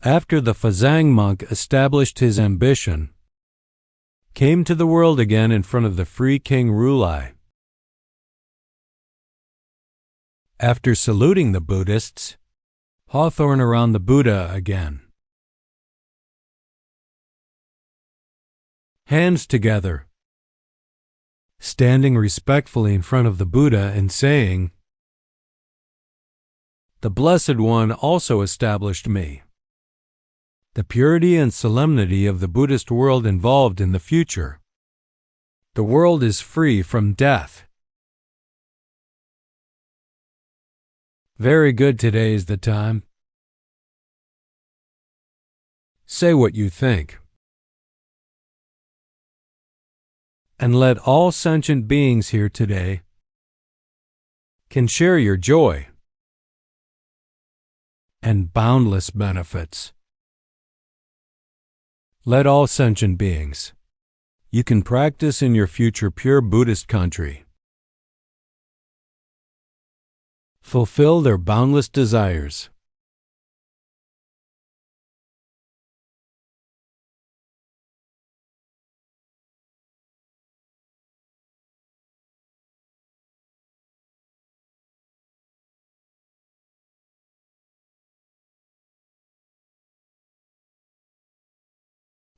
After the Fazang monk established his ambition, came to the world again in front of the free King Rulai. After saluting the Buddhists, hawthorn around the Buddha again. Hands together, standing respectfully in front of the Buddha and saying, "The Blessed One also established me." The purity and solemnity of the Buddhist world involved in the future. The world is free from death. Very good, today is the time. Say what you think. And let all sentient beings here today can share your joy and boundless benefits. Let all sentient beings you can practice in your future pure Buddhist country fulfill their boundless desires.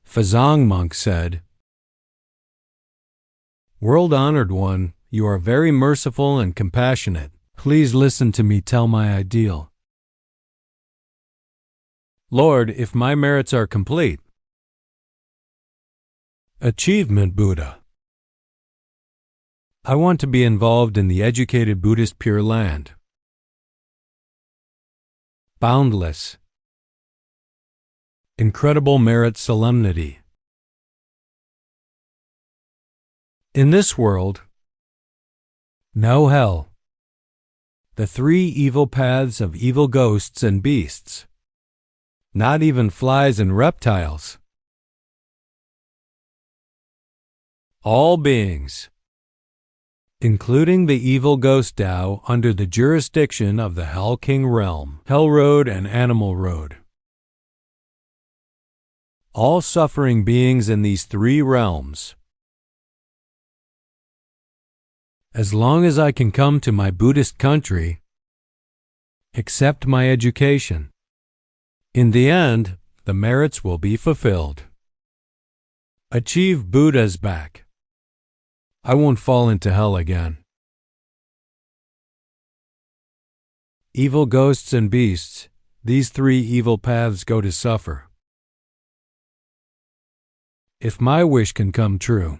Fazang monk said, "World-honored one, you are very merciful and compassionate. Please listen to me tell my ideal. Lord, if my merits are complete, achievement Buddha, I want to be involved in the educated Buddhist Pure Land. Boundless, incredible merit solemnity. In this world, no hell, the three evil paths of evil ghosts and beasts, not even flies and reptiles. All beings, including the evil ghost Tao under the jurisdiction of the Hell King realm, Hell Road and Animal Road. All suffering beings in these three realms. As long as I can come to my Buddhist country, accept my education, in the end, the merits will be fulfilled. Achieve Buddha's back. I won't fall into hell again. Evil ghosts and beasts, these three evil paths go to suffer. If my wish can come true,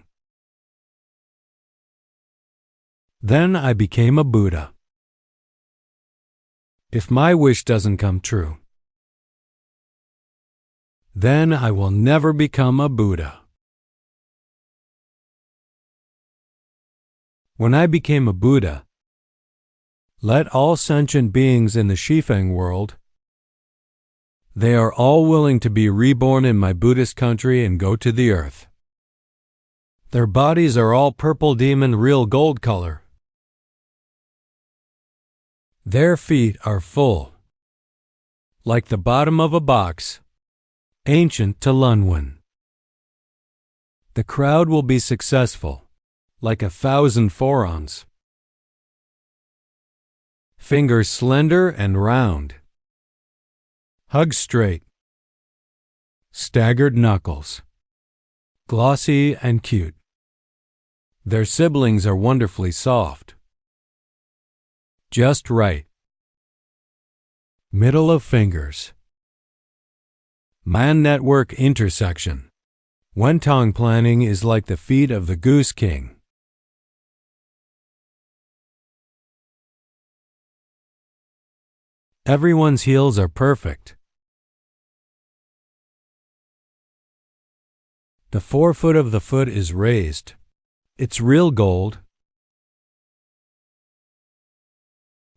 then I became a Buddha. If my wish doesn't come true, then I will never become a Buddha. When I became a Buddha, let all sentient beings in the Shifeng world, they are all willing to be reborn in my Buddhist country and go to the earth. Their bodies are all purple demon real gold color. Their feet are full, like the bottom of a box, ancient to Lunwen. The crowd will be successful, like 1,000 phorons. Fingers slender and round. Hug straight. Staggered knuckles. Glossy and cute. Their siblings are wonderfully soft. Just right. Middle of fingers. Man network intersection. Wentong planning is like the feet of the Goose King. Everyone's heels are perfect. The forefoot of the foot is raised. It's real gold.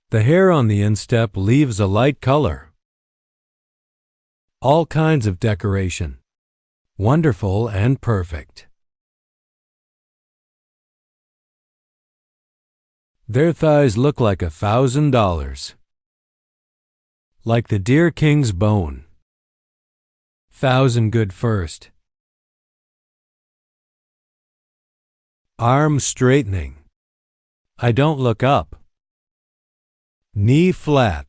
The hair on the instep leaves a light color. All kinds of decoration. Wonderful and perfect. Their thighs look like $1,000. Like the deer king's bone. 1,000 good first. Arm straightening. I don't look up. Knee flat.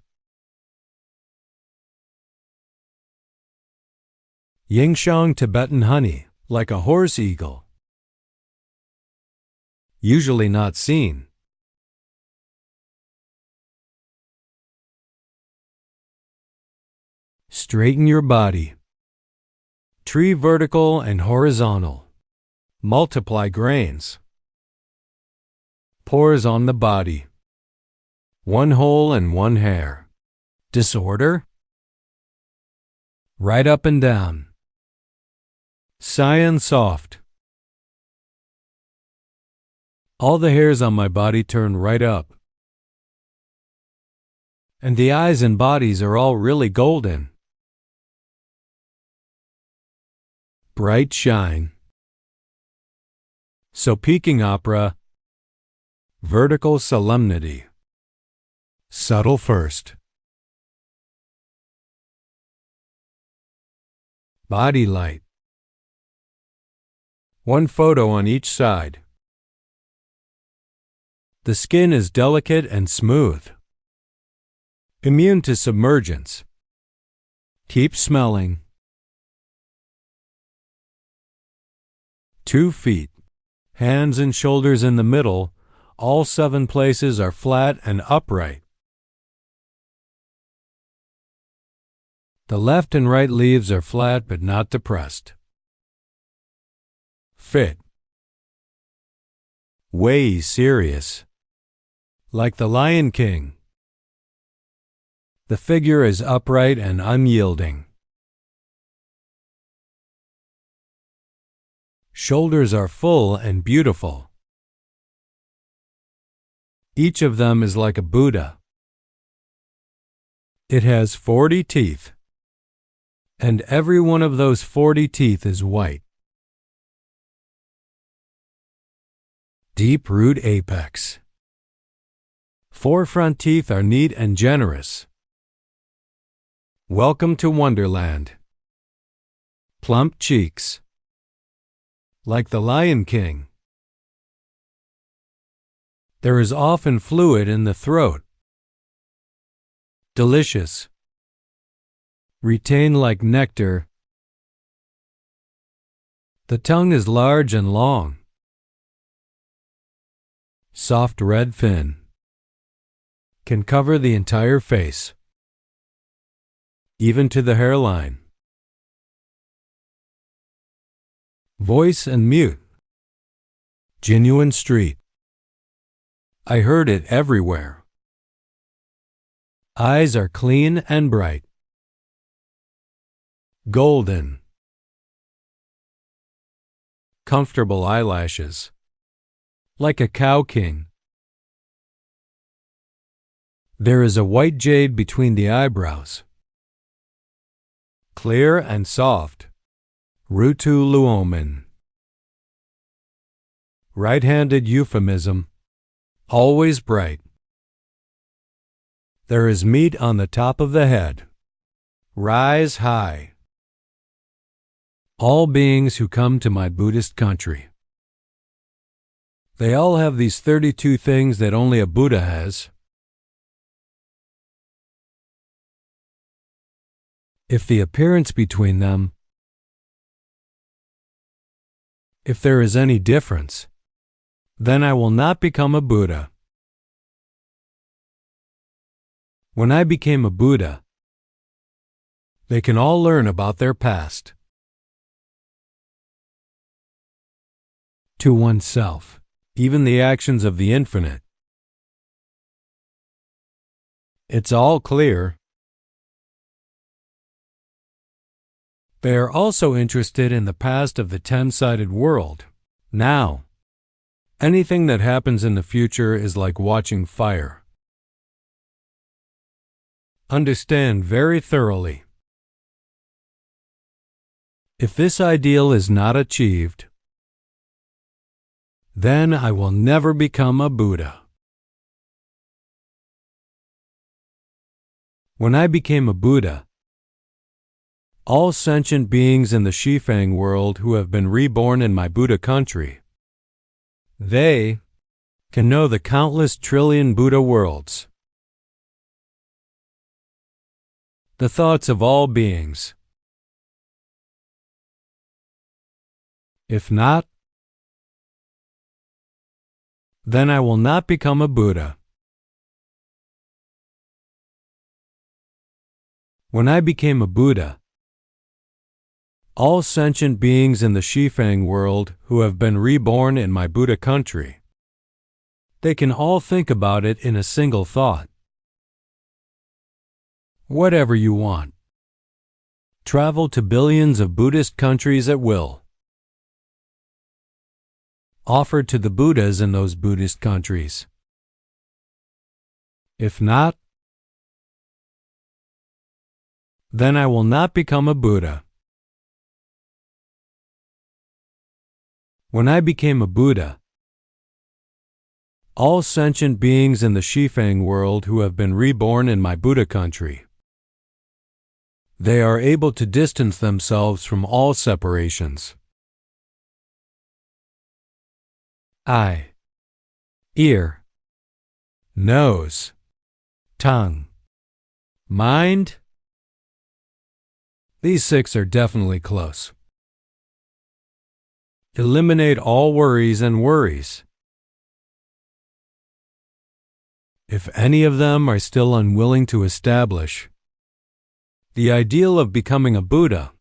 Yingxiong Tibetan honey, like a horse eagle. Usually not seen. Straighten your body. Tree vertical and horizontal. Multiply grains. Pores on the body. One hole and one hair. Disorder? Right up and down. Cyan soft. All the hairs on my body turn right up. And the eyes and bodies are all really golden. Bright shine. So peaking opera. Vertical solemnity. Subtle first. Body light. One photo on each side. The skin is delicate and smooth. Immune to submergence. Keep smelling. 2 feet. Hands and shoulders in the middle. All 7 places are flat and upright. The left and right leaves are flat but not depressed. Fit. Way serious. Like the Lion King. The figure is upright and unyielding. Shoulders are full and beautiful. Each of them is like a Buddha. It has 40 teeth. And every one of those 40 teeth is white. Deep root apex. 4 front teeth are neat and generous. Welcome to Wonderland. Plump cheeks. Like the Lion King. There is often fluid in the throat. Delicious. Retain like nectar. The tongue is large and long. Soft red fin. Can cover the entire face. Even to the hairline. Voice and mute. Genuine street. I heard it everywhere. Eyes are clean and bright. Golden. Comfortable eyelashes. Like a cow king. There is a white jade between the eyebrows. Clear and soft. Rutu luomen. Right-handed euphemism. Always bright. There is meat on the top of the head. Rise high. All beings who come to my Buddhist country. They all have these 32 things that only a Buddha has. If the appearance between them, if there is any difference, then I will not become a Buddha. When I became a Buddha, they can all learn about their past. To oneself, even the actions of the infinite. It's all clear. They are also interested in the past of the 10-sided world. Now, anything that happens in the future is like watching fire. Understand very thoroughly. If this ideal is not achieved, then I will never become a Buddha. When I became a Buddha, all sentient beings in the Shifang world who have been reborn in my Buddha country. They can know the countless trillion Buddha worlds, the thoughts of all beings. If not, then I will not become a Buddha. When I became a Buddha, all sentient beings in the Shifang world who have been reborn in my Buddha country, they can all think about it in a single thought. Whatever you want. Travel to billions of Buddhist countries at will. Offer to the Buddhas in those Buddhist countries. If not, then I will not become a Buddha. When I became a Buddha, all sentient beings in the Shifang world who have been reborn in my Buddha country, they are able to distance themselves from all separations. Eye, ear, nose, tongue, mind. These 6 are definitely close. Eliminate all worries and worries. If any of them are still unwilling to establish the ideal of becoming a Buddha,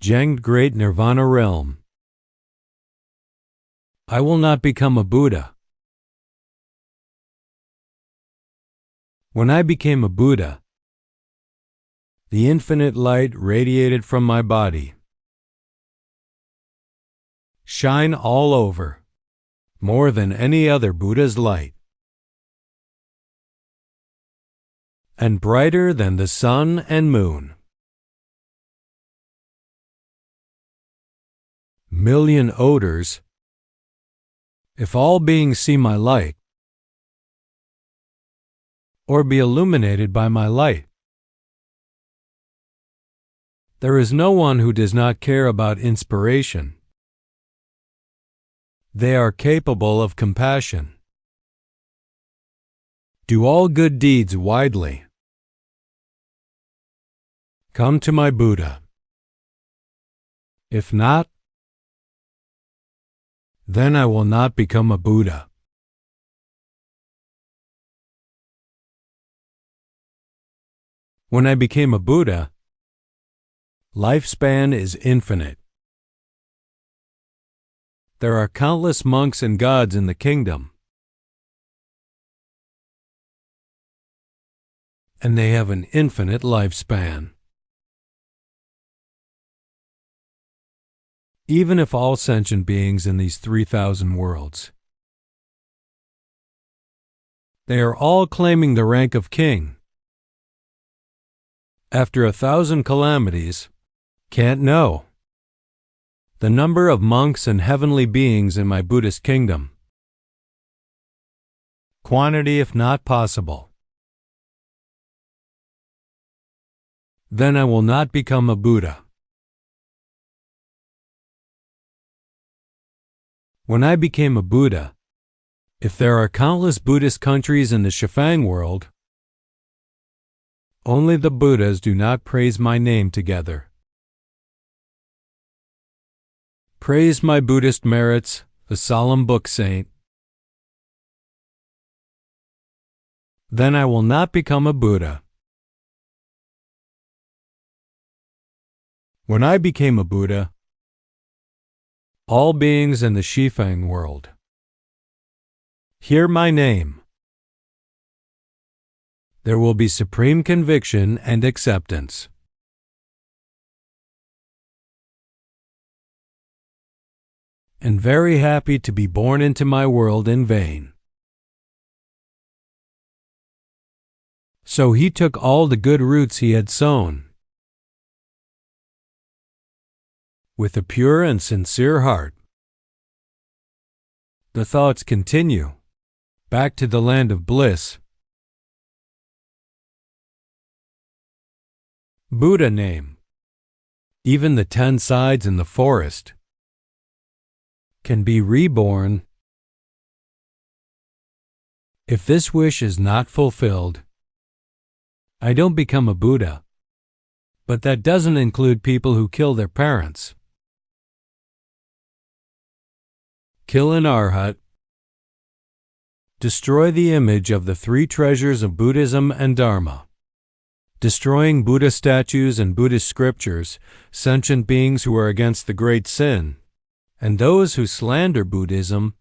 Zhenged Great Nirvana Realm, I will not become a Buddha. When I became a Buddha, the infinite light radiated from my body. Shine all over, more than any other Buddha's light, and brighter than the sun and moon. Million odors. If all beings see my light, or be illuminated by my light, there is no one who does not care about inspiration. They are capable of compassion. Do all good deeds widely. Come to my Buddha. If not, then I will not become a Buddha. When I became a Buddha, lifespan is infinite. There are countless monks and gods in the kingdom, and they have an infinite lifespan. Even if all sentient beings in these 3,000 worlds, they are all claiming the rank of king, after 1,000 calamities, can't know the number of monks and heavenly beings in my Buddhist kingdom. Quantity if not possible. Then I will not become a Buddha. When I became a Buddha, if there are countless Buddhist countries in the Shifang world, only the Buddhas do not praise my name together. Praise my Buddhist merits, the solemn book saint. Then I will not become a Buddha. When I became a Buddha, all beings in the Shifang world, hear my name. There will be supreme conviction and acceptance. And very happy to be born into my world in vain. So he took all the good roots he had sown, with a pure and sincere heart. The thoughts continue, back to the land of bliss. Buddha name. even the 10 sides in the forest, can be reborn. If this wish is not fulfilled, I don't become a Buddha, but that doesn't include people who kill their parents. Kill an arhat. Destroy the image of the 3 treasures of Buddhism and Dharma. Destroying Buddha statues and Buddhist scriptures, sentient beings who are against the great sin, and those who slander Buddhism.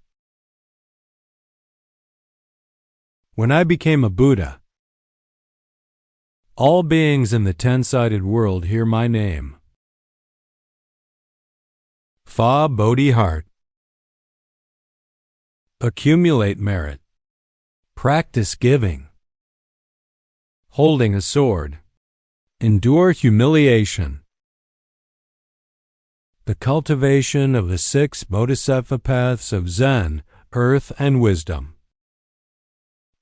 When I became a Buddha, all beings in the 10-sided world hear my name. Fa Bodhi Heart. Accumulate merit. Practice giving. Holding a sword. Endure humiliation. The cultivation of the 6 bodhisattva paths of Zen, earth, and wisdom.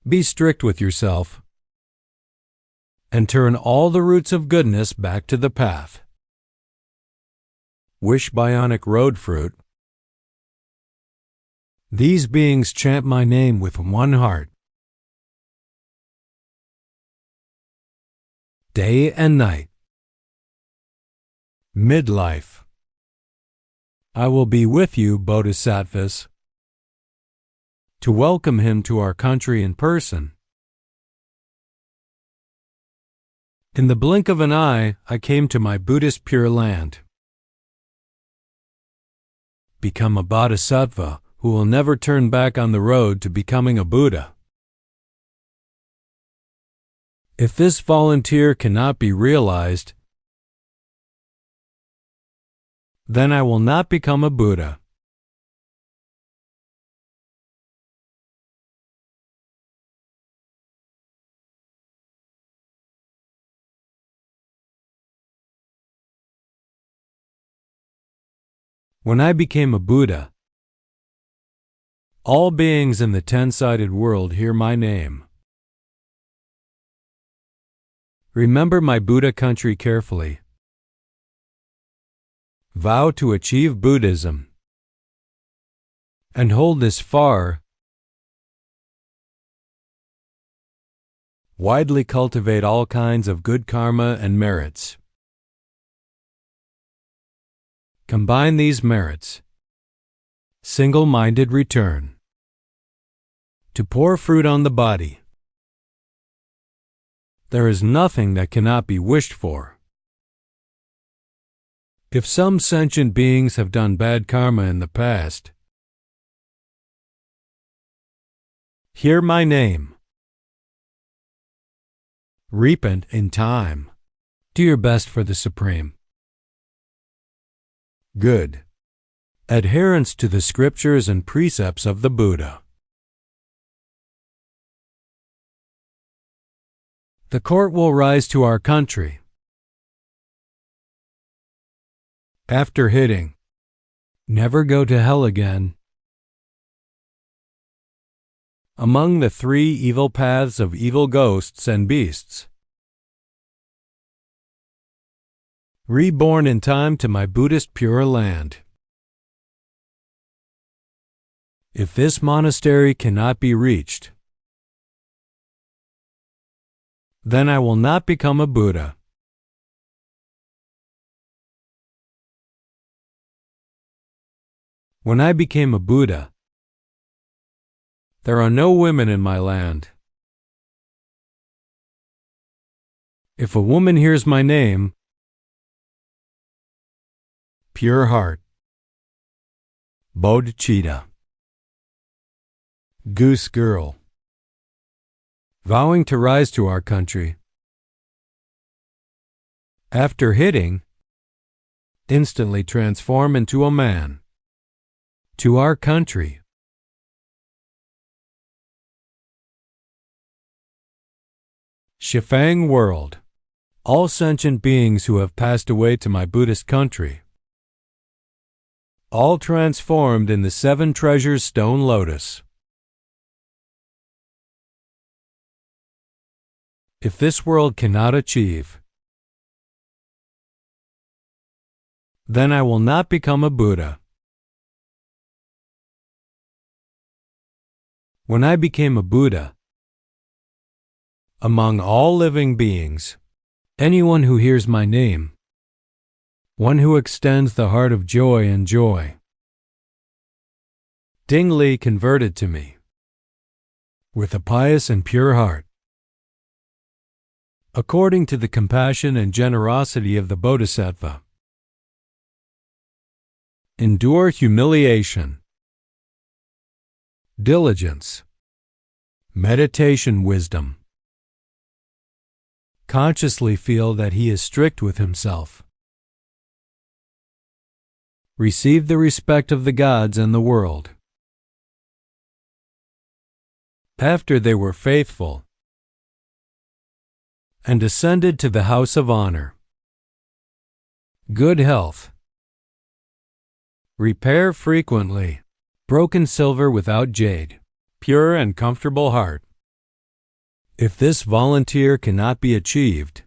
Be strict with yourself and turn all the roots of goodness back to the path. Wish bionic road fruit. These beings chant my name with one heart. Day and night. Midlife. I will be with you, bodhisattvas, to welcome him to our country in person. In the blink of an eye, I came to my Buddhist Pure Land. Become a bodhisattva who will never turn back on the road to becoming a Buddha. If this volunteer cannot be realized, then I will not become a Buddha. When I became a Buddha, all beings in the 10-sided world hear my name. Remember my Buddha country carefully. Vow to achieve Buddhism and hold this far. Widely cultivate all kinds of good karma and merits. Combine these merits. Single-minded return. To pour fruit on the body. There is nothing that cannot be wished for. If some sentient beings have done bad karma in the past, hear my name. Repent in time. Do your best for the Supreme. Good. Adherence to the scriptures and precepts of the Buddha. The court will rise to our country. After hitting, never go to hell again. Among the 3 evil paths of evil ghosts and beasts. Reborn in time to my Buddhist Pure Land. If this monastery cannot be reached, then I will not become a Buddha. When I became a Buddha, there are no women in my land. If a woman hears my name, Pure Heart, Bodhicitta, Goose Girl, vowing to rise to our country. After hitting, instantly transform into a man. To our country. Shifang world. All sentient beings who have passed away to my Buddhist country. All transformed in the 7 treasures stone lotus. If this world cannot achieve, then I will not become a Buddha. When I became a Buddha, among all living beings, anyone who hears my name, one who extends the heart of joy and joy, Ding Li converted to me with a pious and pure heart. According to the compassion and generosity of the Bodhisattva, endure humiliation, diligence, meditation wisdom. Consciously feel that he is strict with himself. Receive the respect of the gods and the world. After they were faithful and ascended to the house of honor, good health, repair frequently, broken silver without jade, pure and comfortable heart. If this volunteer cannot be achieved,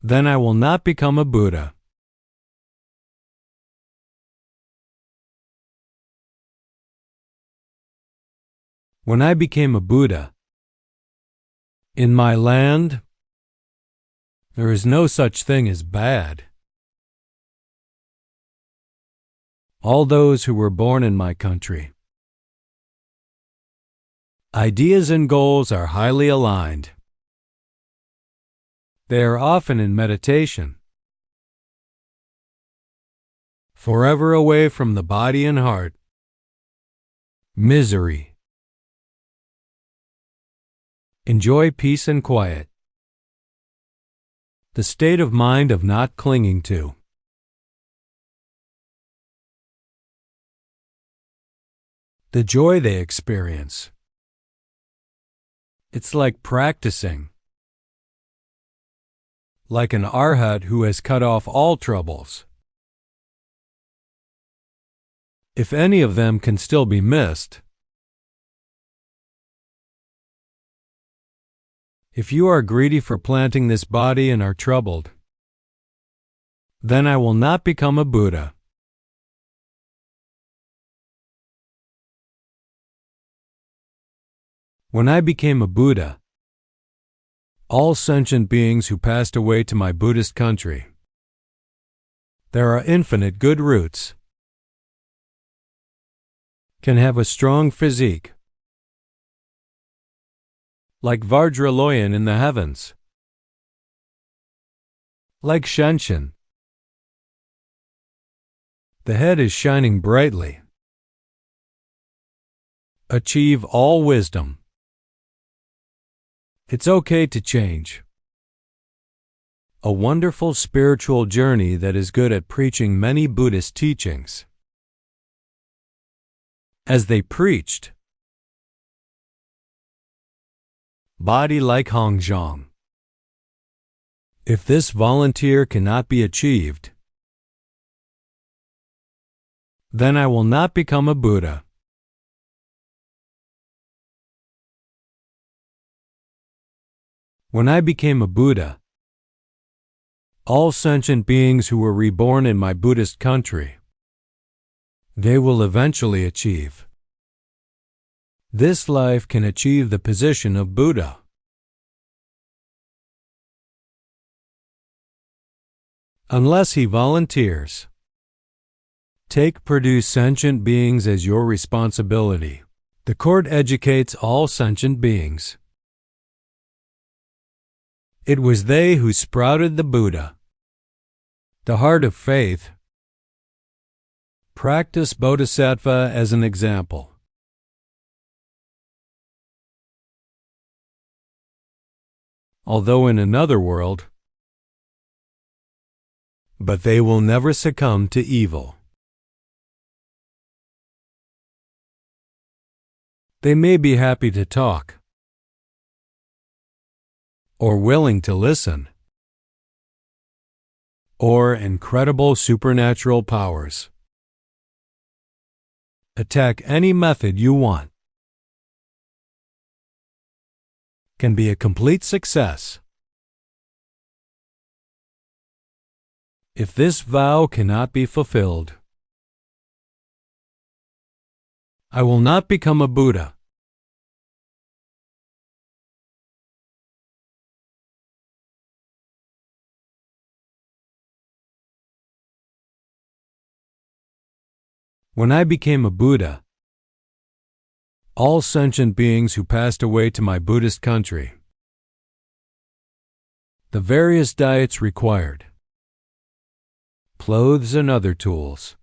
then I will not become a Buddha. When I became a Buddha, in my land, there is no such thing as bad. All those who were born in my country, ideas and goals are highly aligned. They are often in meditation, forever away from the body and heart, misery. Enjoy peace and quiet, the state of mind of not clinging to. The joy they experience, it's like practicing, like an arhat who has cut off all troubles. If any of them can still be missed, if you are greedy for planting this body and are troubled, then I will not become a Buddha. When I became a Buddha, all sentient beings who passed away to my Buddhist country, there are infinite good roots, can have a strong physique, like Vajraloyan in the heavens, like Shenshin. The head is shining brightly. Achieve all wisdom. It's okay to change. A wonderful spiritual journey that is good at preaching many Buddhist teachings. As they preached, body like Hongzhong. If this volunteer cannot be achieved, then I will not become a Buddha. When I became a Buddha, all sentient beings who were reborn in my Buddhist country, they will eventually achieve. This life can achieve the position of Buddha. Unless he volunteers. Produce sentient beings as your responsibility. The court educates all sentient beings. It was they who sprouted the Buddha. The heart of faith. Practice Bodhisattva as an example. Although in another world, but they will never succumb to evil. They may be happy to talk, or willing to listen, or incredible supernatural powers. Attack any method you want. Can be a complete success. If this vow cannot be fulfilled, I will not become a Buddha. When I became a Buddha, all sentient beings who passed away to my Buddhist country, the various diets required, clothes and other tools,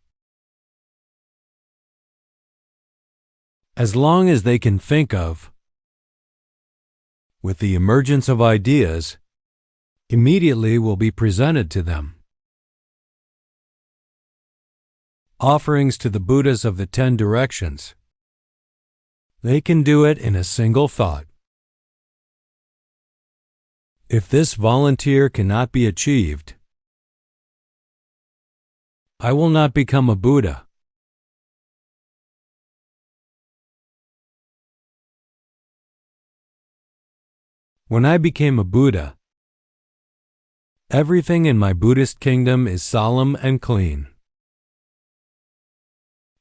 as long as they can think of, with the emergence of ideas, immediately will be presented to them. Offerings to the Buddhas of the 10 directions. They can do it in a single thought. If this volunteer cannot be achieved, I will not become a Buddha. When I became a Buddha, everything in my Buddhist kingdom is solemn and clean,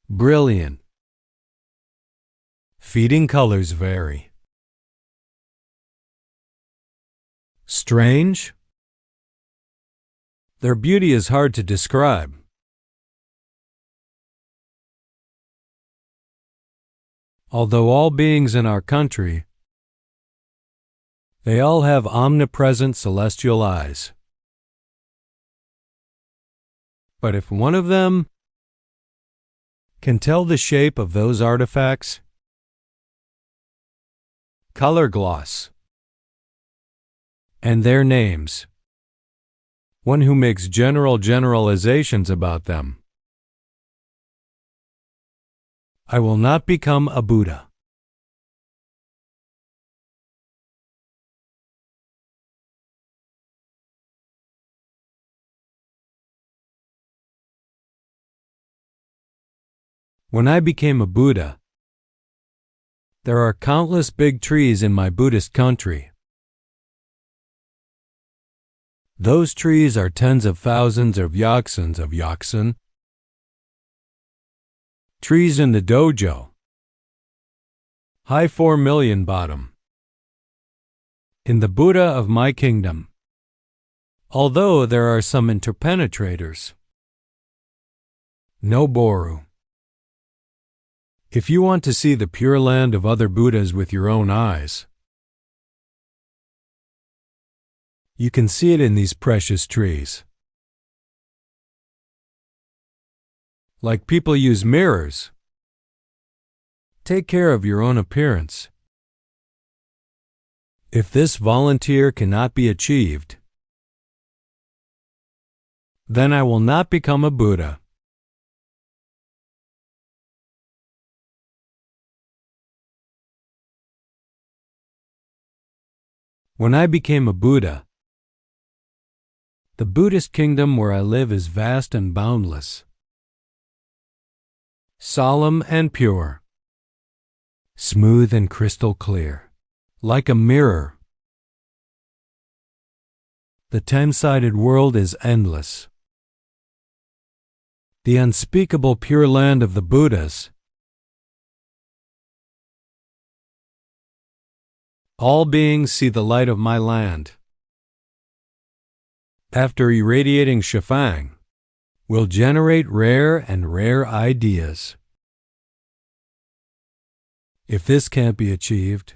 brilliant. Feeding colors vary. Strange? Their beauty is hard to describe. Although all beings in our country, they all have omnipresent celestial eyes. But if one of them can tell the shape of those artifacts, color gloss, and their names, one who makes generalizations about them, I will not become a Buddha. When I became a Buddha, there are countless big trees in my Buddhist country. Those trees are tens of thousands of yaksen, trees in the dojo, high 4 million bottom. In the Buddha of my kingdom, although there are some interpenetrators, no Boru. If you want to see the Pure Land of other Buddhas with your own eyes, you can see it in these precious trees. Like people use mirrors, take care of your own appearance. If this volunteer cannot be achieved, then I will not become a Buddha. When I became a Buddha, the Buddhist kingdom where I live is vast and boundless, solemn and pure, smooth and crystal clear, like a mirror. The 10-sided world is endless. The unspeakable pure land of the Buddhas. All beings see the light of my land. After irradiating Shifang, will generate rare ideas. If this can't be achieved,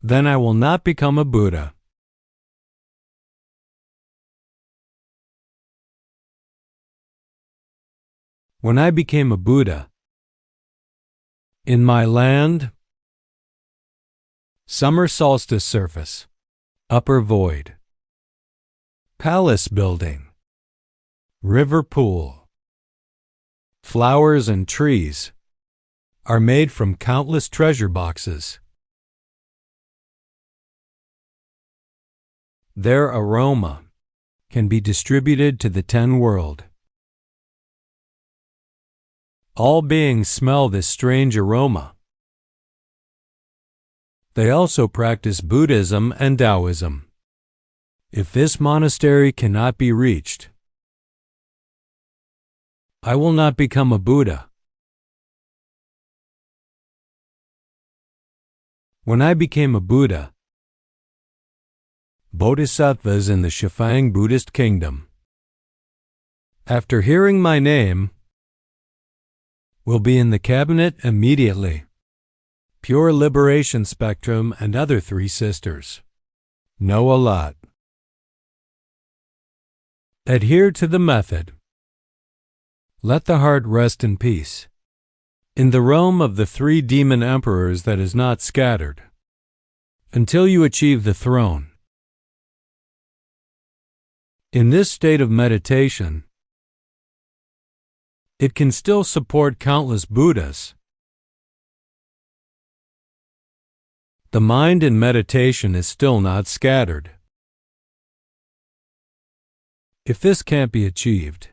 then I will not become a Buddha. When I became a Buddha, in my land, summer solstice surface, upper void, palace building, river pool, flowers and trees are made from countless treasure boxes. Their aroma can be distributed to the 10 world. All beings smell this strange aroma. They also practice Buddhism and Taoism. If this monastery cannot be reached, I will not become a Buddha. When I became a Buddha, bodhisattvas in the Shifang Buddhist kingdom, after hearing my name, will be in the cabinet immediately. Pure Liberation Spectrum and other three sisters. Know a lot. Adhere to the method. Let the heart rest in peace. In the realm of the three demon emperors that is not scattered, until you achieve the throne. In this state of meditation, it can still support countless Buddhas. The mind in meditation is still not scattered. If this can't be achieved,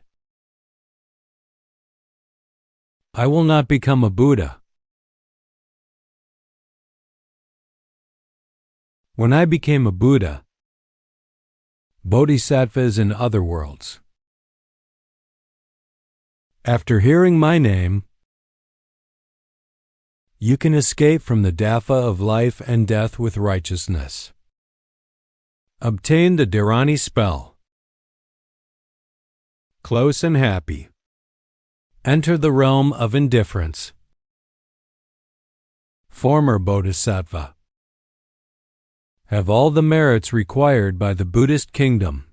I will not become a Buddha. When I became a Buddha, bodhisattvas in other worlds, after hearing my name, you can escape from the dafa of life and death with righteousness. Obtain the Dharani spell. Close and happy. Enter the realm of indifference. Former bodhisattva. Have all the merits required by the Buddhist kingdom.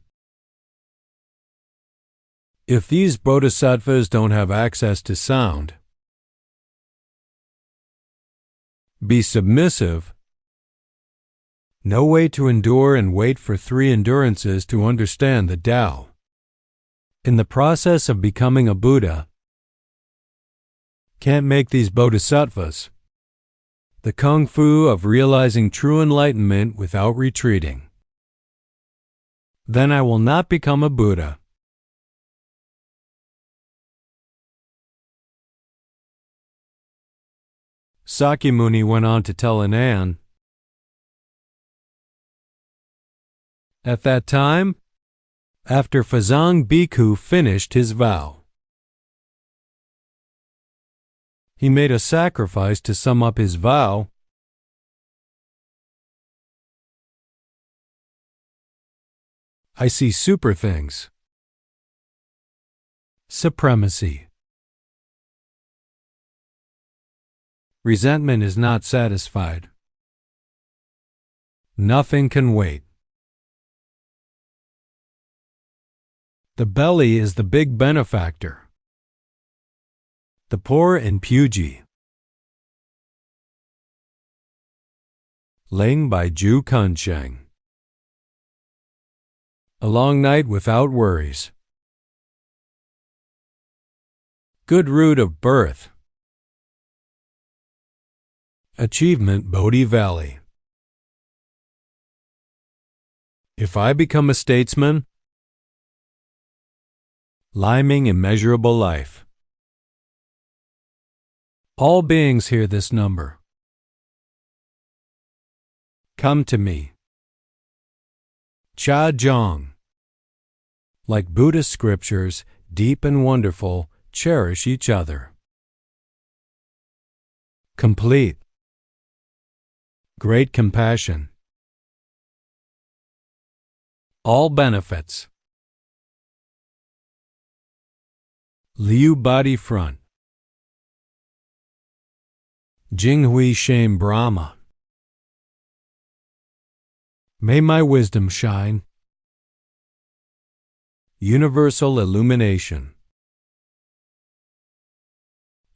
If these bodhisattvas don't have access to sound, be submissive. No way to endure and wait for three endurances to understand the Tao. In the process of becoming a Buddha, can't make these bodhisattvas. The kung fu of realizing true enlightenment without retreating. Then I will not become a Buddha. Sakyamuni went on to tell Anand, at that time, after Fazang Bhikkhu finished his vow, he made a sacrifice to sum up his vow. I see super things. Supremacy. Resentment is not satisfied. Nothing can wait. The belly is the big benefactor. The poor and Puji. Ling by Ju Kunsheng. A long night without worries. Good root of birth. Achievement Bodhi Valley. If I become a statesman, liming immeasurable life. All beings hear this number. Come to me. Cha Jong. Like Buddhist scriptures, deep and wonderful, cherish each other. Complete. Great compassion. All benefits. Liu Body Front. Jinghui Shame Brahma. May my wisdom shine. Universal illumination.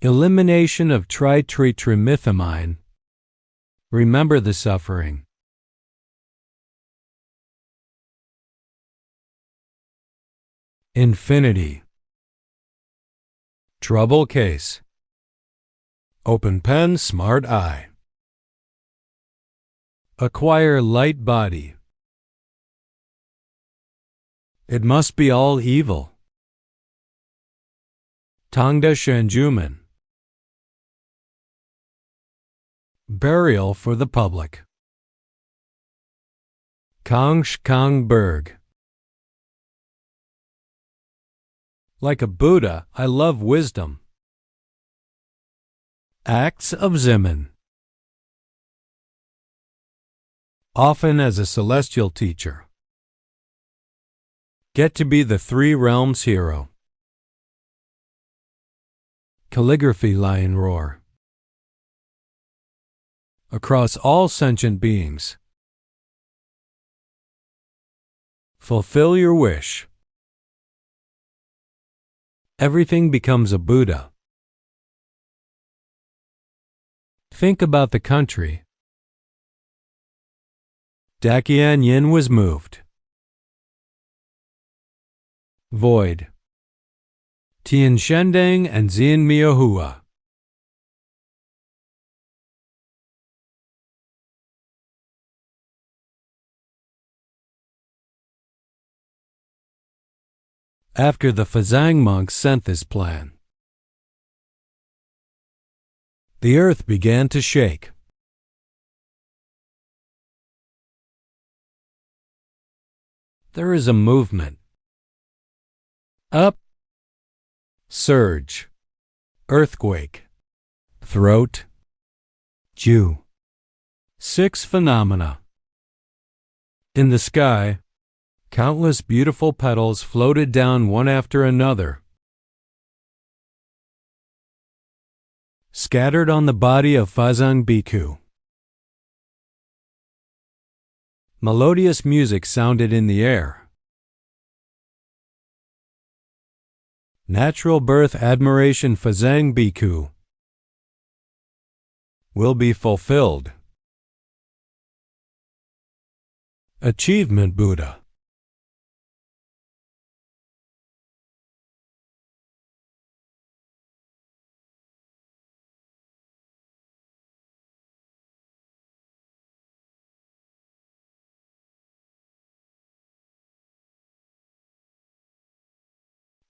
Elimination of tritritrimethymine. Remember the suffering. Infinity. Trouble case. Open pen, smart eye. Acquire light body. It must be all evil. Tangda Shenjuman. Burial for the public. Berg. Like a Buddha, I love wisdom. Acts of Zimun. Often as a celestial teacher. Get to be the three realms hero. Calligraphy lion roar. Across all sentient beings. Fulfill your wish. Everything becomes a Buddha. Think about the country. Dakian Yin was moved. Void. Tian Shendang and Zien Miahua. After the Fazang monks sent this plan, the earth began to shake. There is a movement. Up, surge, earthquake, throat, Jew. 6 phenomena. In the sky, countless beautiful petals floated down one after another, scattered on the body of Fazang Bhikkhu. Melodious music sounded in the air. Natural birth admiration Fazang Bhikkhu will be fulfilled. Achievement Buddha.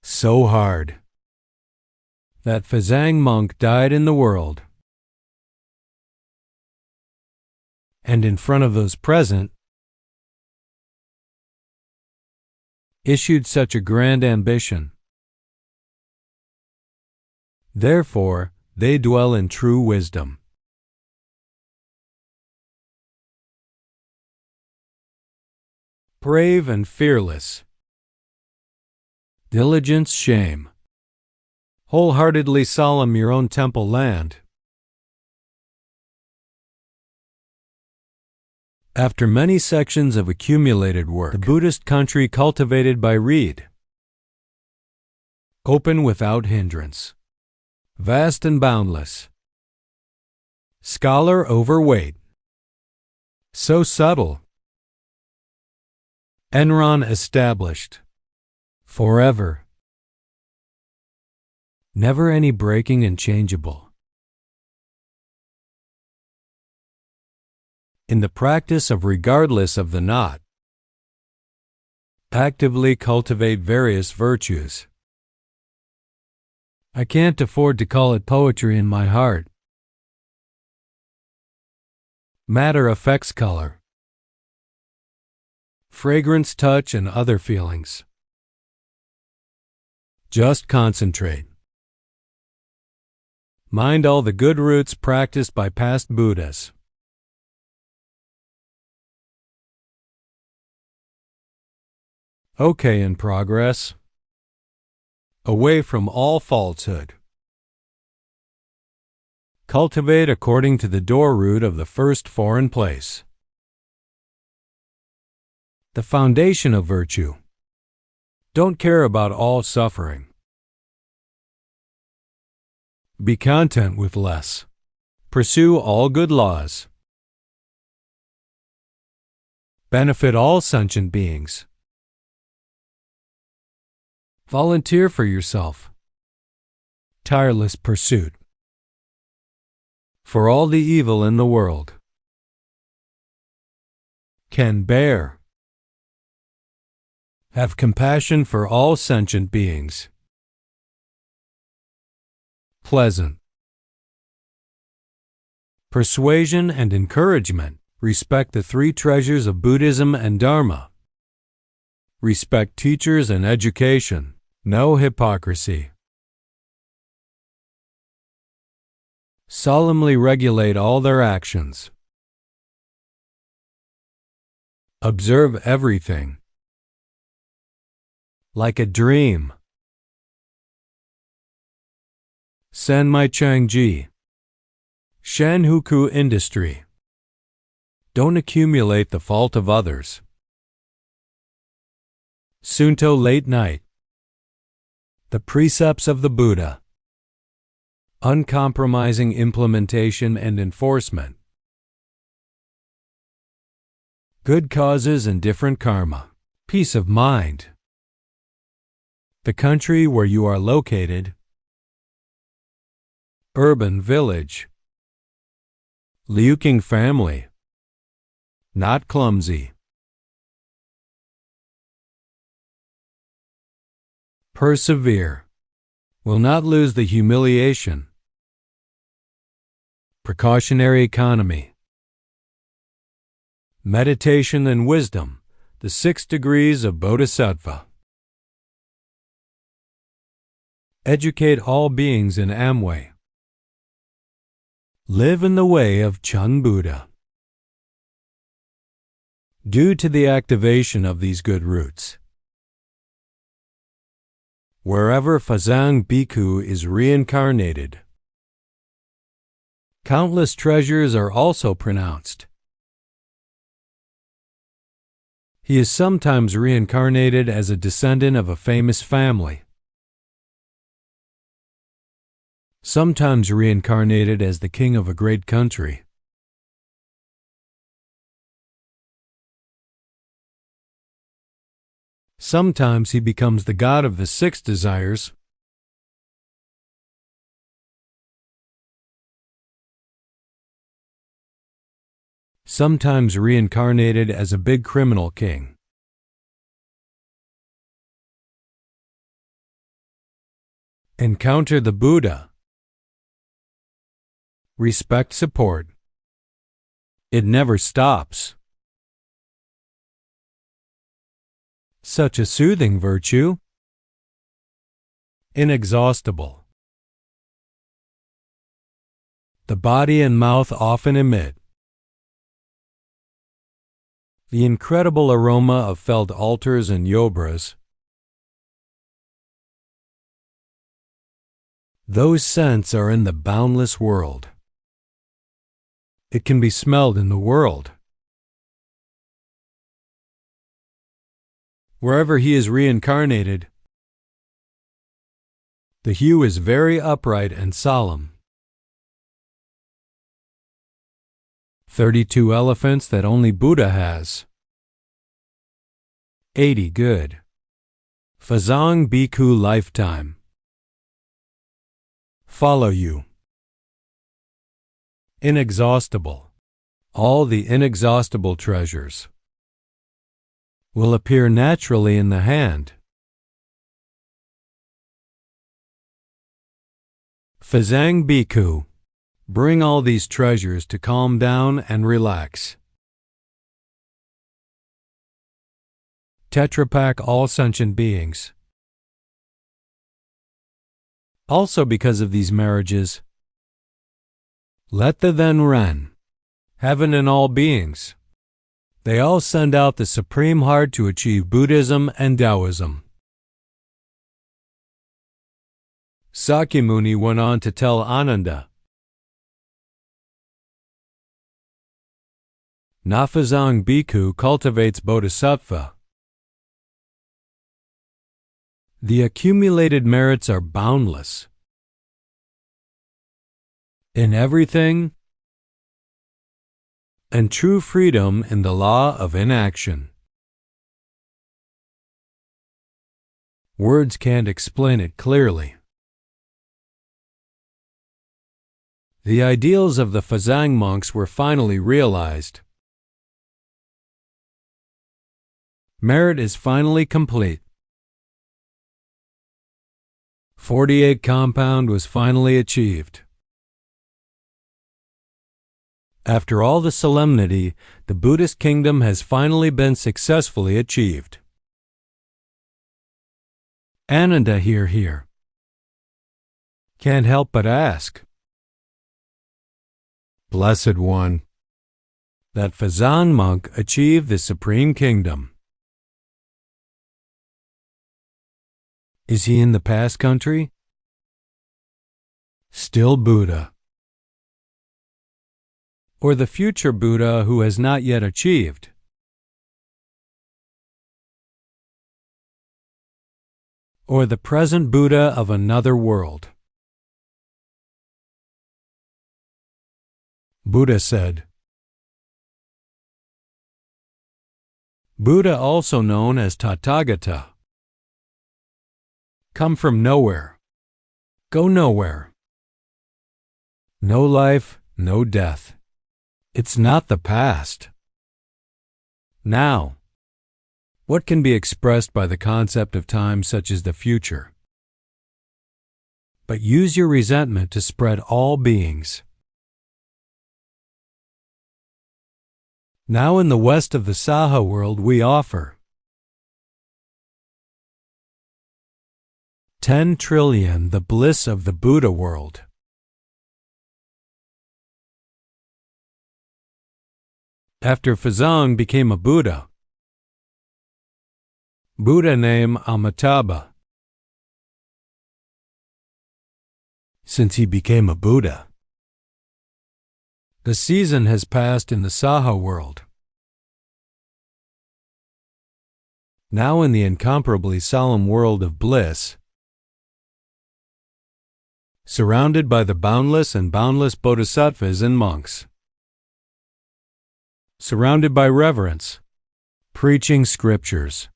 So hard. That Fazang monk died in the world. And in front of those present, issued such a grand ambition. Therefore, they dwell in true wisdom. Brave and fearless. Diligence, shame. Wholeheartedly solemn your own temple land. After many sections of accumulated work, the Buddhist country cultivated by reed. Open without hindrance. Vast and boundless. Scholar overweight. So subtle. Enron established. Forever. Never any breaking and changeable. In the practice of regardless of the not. Actively cultivate various virtues. I can't afford to call it poetry in my heart. Matter affects color. Fragrance, touch, and other feelings. Just concentrate. Mind all the good roots practiced by past Buddhas. Okay, in progress. Away from all falsehood. Cultivate according to the door root of the first foreign place. The foundation of virtue. Don't care about all suffering. Be content with less. Pursue all good laws. Benefit all sentient beings. Volunteer for yourself. Tireless pursuit. For all the evil in the world. Can bear. Have compassion for all sentient beings. Pleasant. Persuasion and encouragement. Respect the three treasures of Buddhism and Dharma. Respect teachers and education. No hypocrisy. Solemnly regulate all their actions. Observe everything. Like a dream. Sanmai Changji. Shanhuku industry. Don't accumulate the fault of others. Sunto late night. The precepts of the Buddha. Uncompromising implementation and enforcement. Good causes and different karma. Peace of mind. The country where you are located. Urban village. Liuking family. Not clumsy. Persevere. Will not lose the humiliation. Precautionary economy. Meditation and wisdom, the 6 degrees of Bodhisattva. Educate all beings in Amway. Live in the way of Chun Buddha. Due to the activation of these good roots, wherever Fazang Bhikkhu is reincarnated, countless treasures are also pronounced. He is sometimes reincarnated as a descendant of a famous family, sometimes reincarnated as the king of a great country. Sometimes he becomes the god of the 6 desires. Sometimes reincarnated as a big criminal king. Encounter the Buddha. Respect support. It never stops. Such a soothing virtue. Inexhaustible. The body and mouth often emit the incredible aroma of felled altars and yobras. Those scents are in the boundless world. It can be smelled in the world. Wherever he is reincarnated, the hue is very upright and solemn. 32 elephants that only Buddha has. 80 good. Fazang Bhikkhu lifetime. Follow you. Inexhaustible. All the inexhaustible treasures will appear naturally in the hand. Fazang Bhikkhu. Bring all these treasures to calm down and relax. Tetrapak all sentient beings. Also because of these marriages, let the then Ren, heaven and all beings, they all send out the Supreme Heart to achieve Buddhism and Taoism. Sakyamuni went on to tell Ananda, Nafazang Bhikkhu cultivates Bodhisattva. The accumulated merits are boundless. In everything, and true freedom in the law of inaction. Words can't explain it clearly. The ideals of the Fazang monks were finally realized. Merit is finally complete. 48 compound was finally achieved. After all the solemnity, the Buddhist kingdom has finally been successfully achieved. Ananda, here. Can't help but ask, Blessed One, that Fazan monk achieved the supreme kingdom. Is he in the past country? Still Buddha? Or the future Buddha who has not yet achieved? Or the present Buddha of another world? Buddha said, Buddha, also known as Tathagata, come from nowhere, go nowhere. No life, no death. It's not the past. Now, what can be expressed by the concept of time such as the future? But use your resentment to spread all beings. Now in the west of the Saha world we offer 10 trillion the bliss of the Buddha world. After Fazang became a Buddha, Buddha name Amitabha. Since he became a Buddha, the season has passed in the Saha world. Now in the incomparably solemn world of bliss, surrounded by the boundless and boundless bodhisattvas and monks, surrounded by reverence, preaching scriptures,